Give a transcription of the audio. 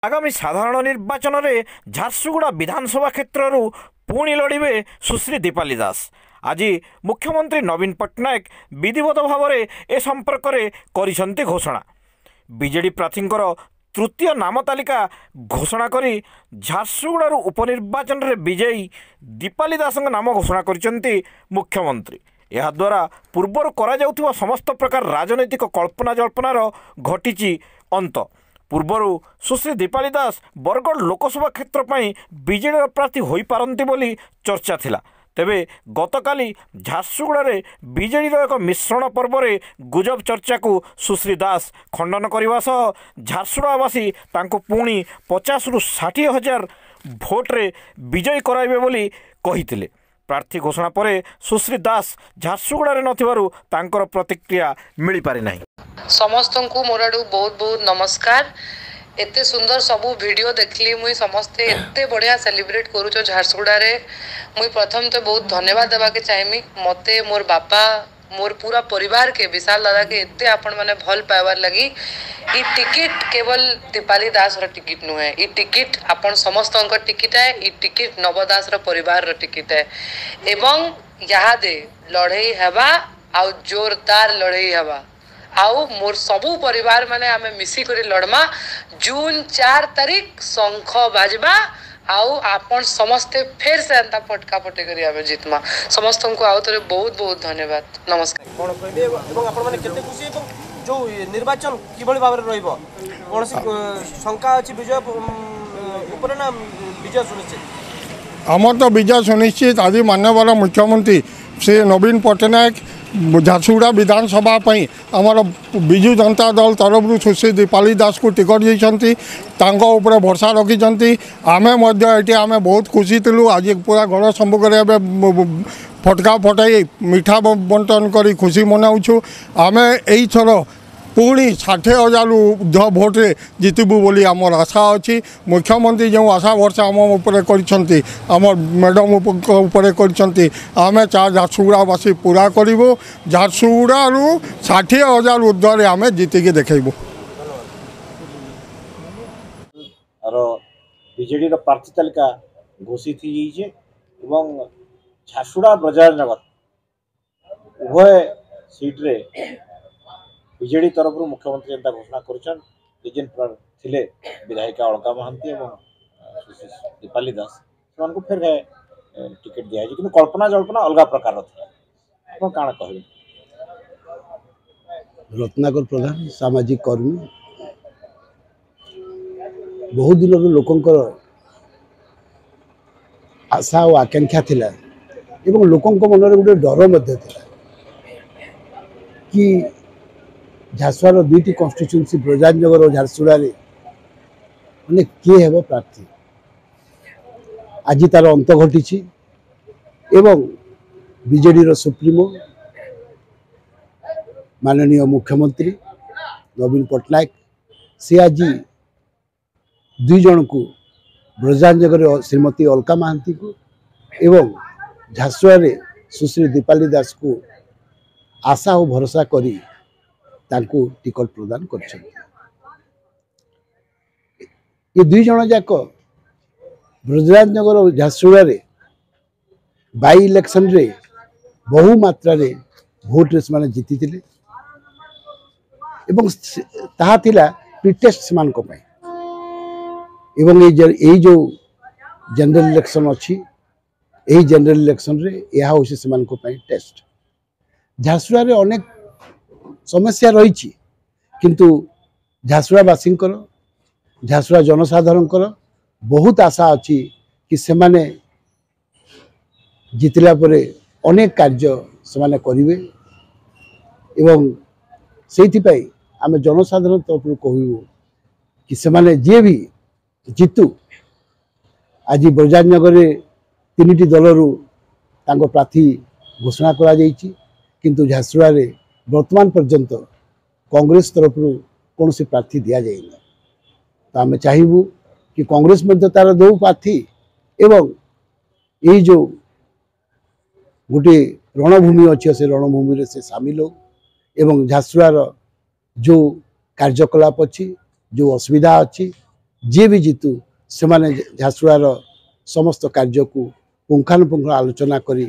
आगामी साधारण निर्वाचन में झारसुगुड़ा विधानसभा क्षेत्र पुणी लड़े सुश्री दीपाली दास। आज मुख्यमंत्री नवीन पट्टनायक विधिवत भाव में ए संपर्क में घोषणा। बीजेडी प्रार्थी तृतीय नाम तालिका घोषणा कर झारसुगुड़ा उपनिर्वाचन में विजयी दीपाली दास नाम घोषणा कर मुख्यमंत्री। यह द्वारा पूर्वर करा समस्त प्रकार राजनैतिक कल्पना जल्पनार घटी अंत। पूर्वर सुश्री दीपाली दास बरगढ़ लोकसभा क्षेत्र पर बीजेडी प्रार्थी हो पारती बोली चर्चा थिला। तेबे गतकाली झारसुगुड़ा बीजेडी एक मिश्रण पर्व में गुजब चर्चा को सुश्री दास खंडन करने सह झारसुगुड़ावासी पुणी 50 ରୁ 60 हजार भोट्रे विजयी कराइबे बोली कहिथिले। प्रार्थी घोषणा पर सुश्री दास झारसुगुड़ा नथिबारु तांकर प्रतिक्रिया मिल पारि नाही। समस्त को मोर आडू बहुत बहुत नमस्कार। एते सुंदर सबू वीडियो देखली मुई समस्ते एते बढ़िया सेलिब्रेट करूचो झारसुगुड़ा रे। मुई प्रथम तो बहुत धन्यवाद देवा के चाहमी मते मोर बापा मोर पूरा परिवार के विशाल दादा के एते आपण माने भल पाइबार लगी। ई टिकट केवल दीपाली दास रो टिकट नुहे, ई टिकट आपण समस्त टिकट है। ई टिकट नवदास रो परिवार रो टिकट है एवं यहाँ दे लड़ई हेबा आउ जोरदार लड़ई हेबा आउ मोर सबू परिवार माने आमे मिसी करी लड़मा। जून 4 तारीख शंख बाजबा आउ आपण समस्ते फेर से अंता पटका पटे करी आमे जितमा। समस्त को आउ तरे बहुत बहुत धन्यवाद। नमस्कार। कोन कहबे एवं आपण माने केते खुशी एवं जो निर्वाचन किबळी भाबरे रहइबो कोनसी शंका अछि विजय ऊपर ना विजय सुनिश्चित। आमर तो विजय सुनिश्चित। आज माननीय मुख्यमंत्री श्री नवीन पट्टनायक झारसुगुड़ा विधानसभा आमर विजु जनता दल तरफ सुश्री दीपाली दास को टिकट देते भरसा रखिंट। आमे आमे बहुत खुशी थिलु। आज पूरा घर सम्मुखें फटका फटाई मिठा बंटन कर खुशी मनाऊँ। आमे यही थर पुणी 60,000 ऊर्ध भोट्रे जितबू बोली आमर आशा अच्छी। मुख्यमंत्री जो आशा भरसा आम मैडम आम झारसुगुड़ावासी पूरा करूँ। झारसुगुड़ा 60,000 ऊर्धे आम जीतिकी देखू। बीजेडी प्रार्थी तालिका घोषित हो झारसुगुड़ा ब्रजनगर उभय सीट्रे बीजेडी तरफ मुख्यमंत्री जनता घोषणा कर विधायिका अलका महांती और दीपाली दास से फिर टिकट दिया कि कल्पना जल्पना अलग प्रकार था। कौन कह रत्नाकर प्रधान सामाजिक कर्मी बहुत दिन लोकंकर आशा और आकांक्षा थिला एवं लोकों मन गोटे डर मध्य थिला कि झारसुगुड़ा 2टी कन्स्टिट्यूएंसी ब्रजनगर और झारसुगुड़ा मैंने किए हेब प्रार्थी। आज तार अंत घटी एवं बीजेडी सुप्रीमो माननीय मुख्यमंत्री नवीन पट्टनायक से आज 2 जन को ब्रजनगर श्रीमती अलका महांती को एवं झारसुगुड़ा सुश्री दीपाली दास को आशा और भरोसा करी तांको टिकट प्रदान कर। ये 2 जन जाक ब्रजराजनगर और झारसुगुड़ा बाई इलेक्शन रे बहु मात्रा रे भोट रे माने जीति थिले एवं ताहा थिला प्रीटेस्ट समान को पय एवं ए जो जनरल इलेक्शन अछि ए जनरल इलेक्शन रे यहा होसे समान को पय टेस्ट। झारसुगुड़ा रे अनेक समस्या रही किंतु झारसुगुड़ावासी झारसुगुड़ा जनसाधारण बहुत आशा अच्छी कि सेमाने जितला परे अनेक कार्य सेमाने करिवे एवं सेइथिपाई आमे जनसाधारण तरफ कहू कि सेमाने जे भी जितु। आज ब्रजनगर 3टी दलरू तांको प्रार्थी घोषणा करा जायछि किंतु झारसुगुड़ा वर्तमान पर्यंत कांग्रेस तरफ कौन से प्रार्थी दि जाए। तो आम चाहबू कि कांग्रेस तार 2 प्रार्थी एवं यही जो गोटे रणभूमि अच्छे से रणभूमि से सामिल हो एवं झारसुगुड़ा जो कार्यकलाप अच्छी जो असुविधा अच्छी जी भी जीतु से झारसुगुड़ार समस्त कार्य को पुंखानुपुंख आलोचना करी